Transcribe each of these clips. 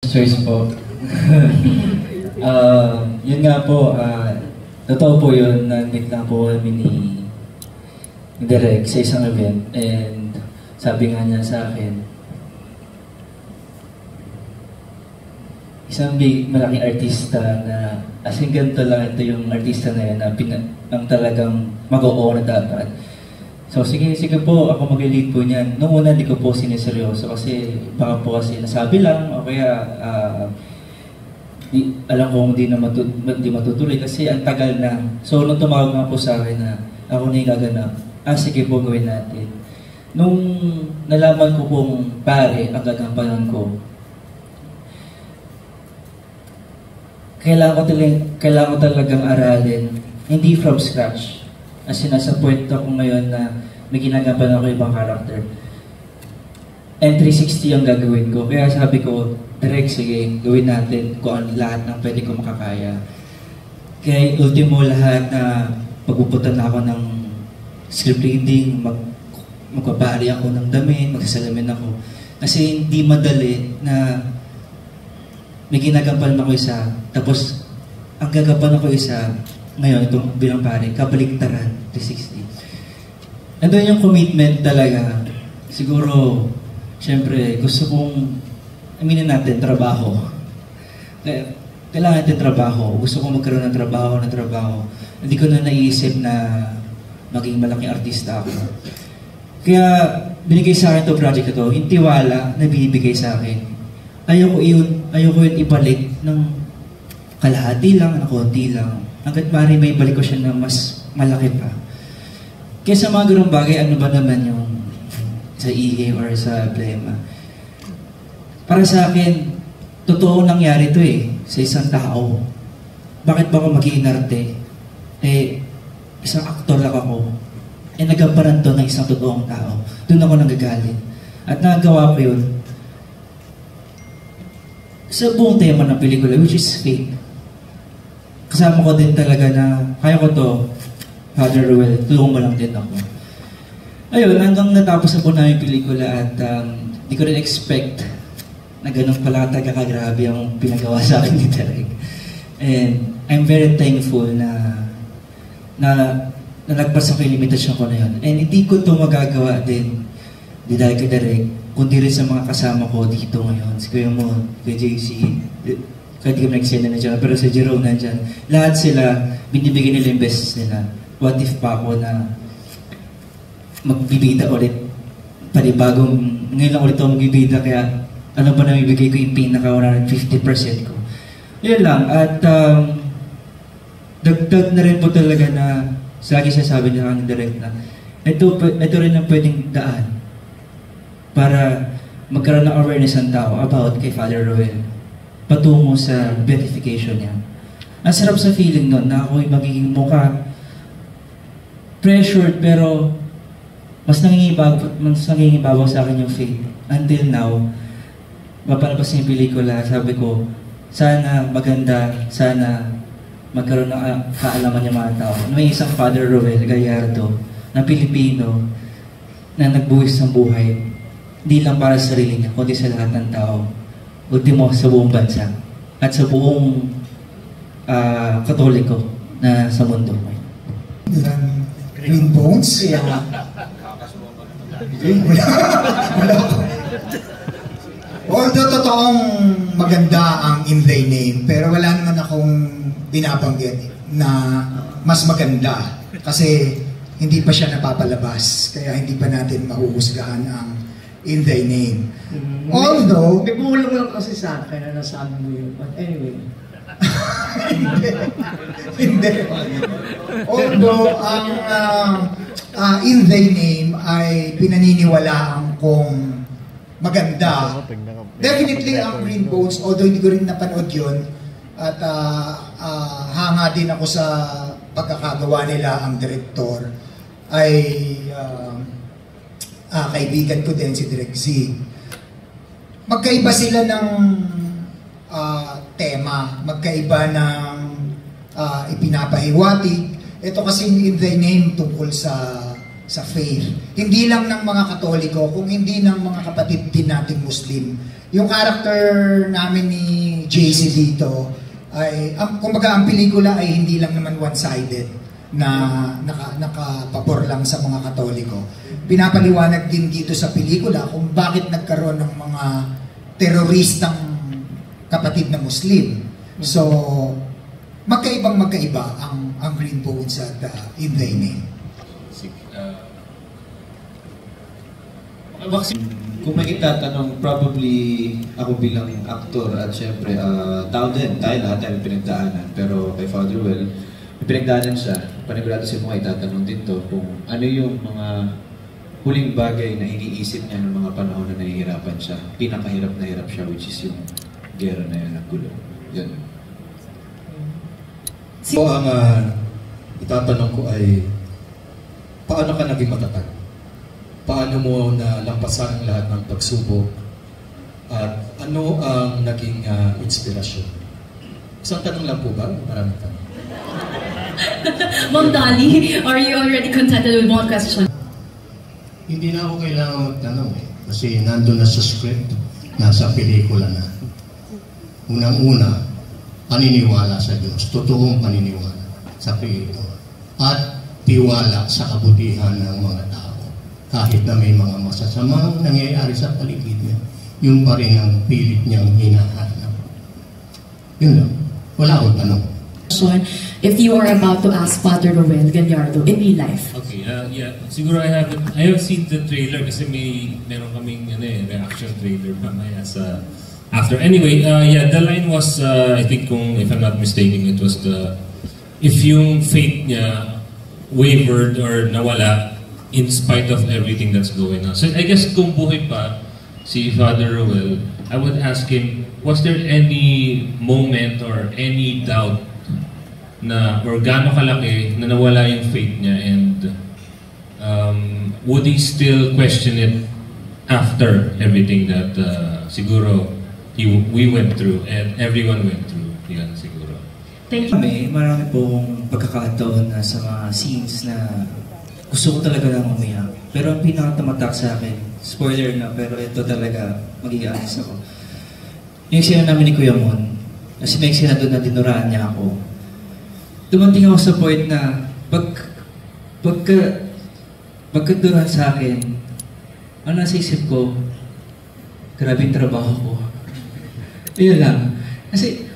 Choice po. Yun nga po, totoo po yun, nag-meet lang po kami ni Derek sa isang event, and sabi nga niya sa akin, isang malaking artista na, as in ganito lang, ito yung artista na yan na ang talagang mag-oo na dapat. So sige po, ako mag-lead po niyan. Noong una, hindi ko po siniseryoso kasi baka po kasi nasabi lang o kaya alam kong di matutuloy kasi ang tagal na. So nung tumawag nga po sa akin na ako na yung gaganap, sige po, gawin natin. Nung nalaman ko pong pare ang gagampanan ko, kailangan ko talagang aralin, hindi from scratch. As in, nasa point ako ngayon na may ginagampanan ako ibang character. And 360 ang gagawin ko. Kaya sabi ko, direct, sige, gawin natin kung ano lahat ng pwede ko makakaya. Kaya ultimo lahat na pagpupunta na ako ng script reading, magbabari ako ng damit, magsasalamin ako. Kasi hindi madali na may ginagampanan ako isa, tapos ang gagampanan ko isa, ngayon, itong bilang pare, kabaliktaran, 360. Nandun yung commitment talaga. Siguro, syempre, gusto kong, aminin natin, trabaho. Kailangan natin trabaho. Gusto kong magkaroon ng trabaho. Hindi ko na naisip na maging malaking artista ako. Kaya, binigay sa akin itong project na ito, yung tiwala na binibigay sa akin. Ayoko yun ibalik ng kalahati lang, ng konti lang. Hanggat maaari may balik ko siya na mas malaki pa. Kaya sa mga ganung bagay, ano ba naman yung sa EA or sa Blema? Para sa akin, totoo nangyari ito sa isang tao. Bakit ba ako mag-iinarte? Isang aktor lang ako. Nagamparan to ng isang totoong tao. Doon ako nagagalit. At nagawa ko yun sa buong tema ng pelikula, which is fate. Kasama ko din talaga na, kaya ko to, Father Ruel, tulungan mo lang din ako. Ayun, hanggang natapos na po namin yung pelikula at di ko rin expect na ganun pala kagrabe ang pinagawa sa akin ni Derek. And I'm very thankful na nalagpas ako yung limitasyon ko na yun. And hindi ko to magagawa din dahil kay Derek, kundi rin sa mga kasama ko dito ngayon. Si Kuya Mon, kay JC, kahit di kami nag-send na dyan, pero si Jerome nandyan. Lahat sila, binibigyan nila yung best nila. What if pa ako na magbibida ulit? Panibagong, ngayon lang ulit ako magbibida, kaya ano ba na ibigay ko yung pinaka-150% ko. Yun lang, at dagdag na rin po talaga na, lagi sasabi niya ang direct na, ito rin ang pwedeng daan para magkaroon ng awareness ng tao about kay Father Ruel patungo sa beatification niya. Ang sarap sa feeling nun na ako'y magiging mukha pressured pero mas nangingibabaw sa akin yung faith. Until now, mapalabas na yung pelikula, sabi ko, sana maganda, sana magkaroon ng kaalaman niya mga tao. May isang Father Ruel Gallardo na Pilipino na nagbuwis ng buhay. Hindi lang para sa sarili niya, kundi sa lahat ng tao. Ultimo sa buong bansa at sa buong Katoliko na sa mundo. Green Bones? Wala. Although totoong maganda ang In Thy Name, pero wala naman akong binabanggit na mas maganda kasi hindi pa siya napapalabas, kaya hindi pa natin mahuhusgahan ang In Thy Name. Although... May bulong lang kasi sa akin na nasabi mo yun. But anyway. Hindi. Although, ang In Thy Name ay pinaniniwalaan kong maganda. Definitely ang Green Bones, although hindi ko rin napanood yun, at hanga din ako sa pagkakagawa nila ang direktor, ay kaibigan ko din si Direk Z. Magkaiba sila ng tema, magkaiba ng ipinapahiwatig. Ito kasi In Thy Name tungkol sa faith. Hindi lang ng mga Katoliko, kung hindi ng mga kapatid din nating Muslim Yung character namin ni JC dito, ay, kumbaga ang pelikula ay hindi lang naman one-sided na nakapabor lang sa mga Katoliko. Pinapaliwanag din dito sa pelikula kung bakit nagkaroon ng mga teroristang kapatid na Muslim. So, magkaiba ang Green Bones at In Thy Name. Kung may itatanong, probably ako bilang aktor at syempre, tao din, tayo lahat tayo may pinagdaanan. Pero kay Father Well, may pinagdaanan siya. Panigurado siya mga itatanong dito kung ano yung mga huling bagay na iniisip niya ng mga panahon na nahihirapan siya. Pinakahirap na hirap siya, which is yung gera na yun, naggulo. Yan. So, ang itatanong ko ay, paano ka naging matatag? Paano mo na lampasan ang lahat ng pagsubok? At ano ang naging inspirasyon? Isang tanong lang po ba? Maraming tanong. Ma'am Dolly, are you already contented with one question? Hindi na ako kailangan magtanong kasi nandun na sa script, nasa pelikula na. Unang-una, paniniwala sa Diyos, totoong paniniwala sa Creator. At tiwala sa kabutihan ng mga tao. Kahit na may mga masasamang nangyayari sa paligid niya, yun pa rin ang pilit niyang hinahanap. Yun lang. Wala akong tanong. If you are about to ask Father Roel Gallardo in real life. Okay, yeah. Siguro I have seen the trailer kasi meron kaming reaction trailer mamaya sa after. Anyway, yeah, the line was, I think if I'm not mistaken, it was if yung faith niya wavered or nawala in spite of everything that's going on. So I guess kung buhay pa si Father Roel, I would ask him, was there any moment or any doubt na or gaano kalaki na nawala yung faith niya, and would he still question it after everything that siguro we went through and everyone went through? Yan siguro. Thank you. Marami pong pagkakataon na sa mga scenes na gusto ko talaga lang umiyak. Pero ang pinakatamatak sa akin, spoiler na, pero ito talaga, magiging honest ako. Yung sina namin ni Kuya Mon, na sinexy na doon na dinuraan niya ako. Dumating ako sa point na, pagkaduraan sa akin, ang nasa isip ko, grabing trabaho ko. Yun lang. Kasi,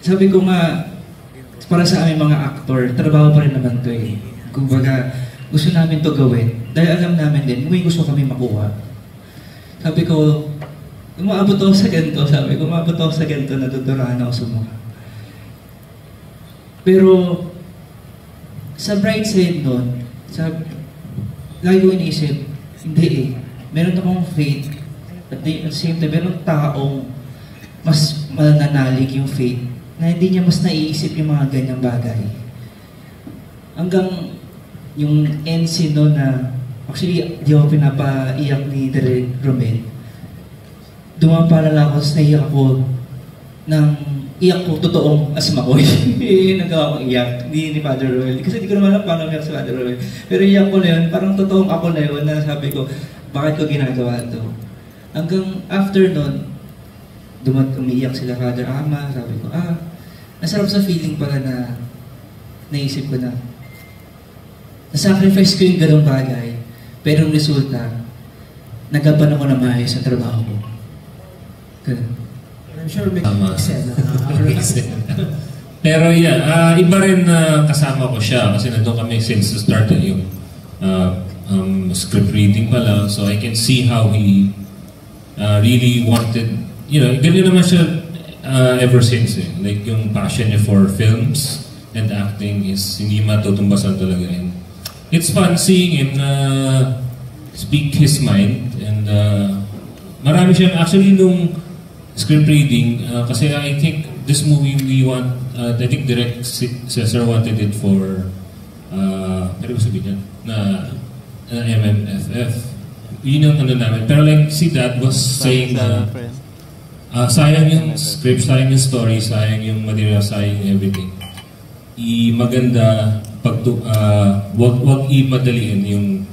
sabi ko nga, para sa aming mga aktor, trabaho pa rin naman to eh. Kumbaga, gusto namin to gawin. Dahil alam namin din, may gusto kami makuha. Sabi ko, umabot ako sa ganito. Sabi ko, umabot ako sa ganito, natuturahan ako sa mukha. Pero, sa bright side nun, lagi ko iniisip, hindi eh. Meron akong faith. At the same time, meron taong mas mananalig yung faith na hindi niya mas naiisip yung mga ganyang bagay. Hanggang yung NC no na, actually, di ako pinapaiyak ni Direk Romel. Dumapalala ako, naiyak ako ng iyak ko totoong asma ko. Nagawa kong iyak, ni Father Roel. Kasi di ko naman alam paano umiyak si Father Roel. Pero iyak ko na yun, parang totoong ako na yun na sabi ko, bakit ko ginagawa ito? Hanggang after nun, umiiyak sila Father Ama, sabi ko, nasarap sa feeling pala na naisip ko na nasacrifice ko yung ganong bagay, pero ang resulta, nagapan ako na maayos sa trabaho ko. Ganun. I'm sure may Pero yeah, iba rin kasama ko siya kasi nandun kami since the start yung script reading pa lang, so I can see how he really wanted, ganyan naman siya ever since eh. Like yung passion niya for films and acting is hindi matutumbasan talaga yun. It's fun seeing him speak his mind, and marami siyang actually nung script reading kasi I think this movie I think Direk Cesar wanted it for ano ba sabihin na MMFF. Yun yung ano namin. Pero like si Dad was saying sayang yung script, sayang yung story, sayang yung material, sayang everything. Maganda wag i-madaliin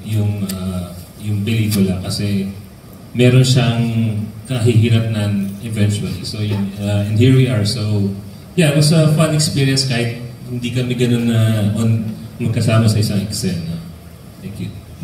yung pelikula kasi meron siyang kahihinatnan eventually. So yun, and here we are. So yeah, it was a fun experience kahit hindi kami ganun na magkasama sa isang eksena. Thank you.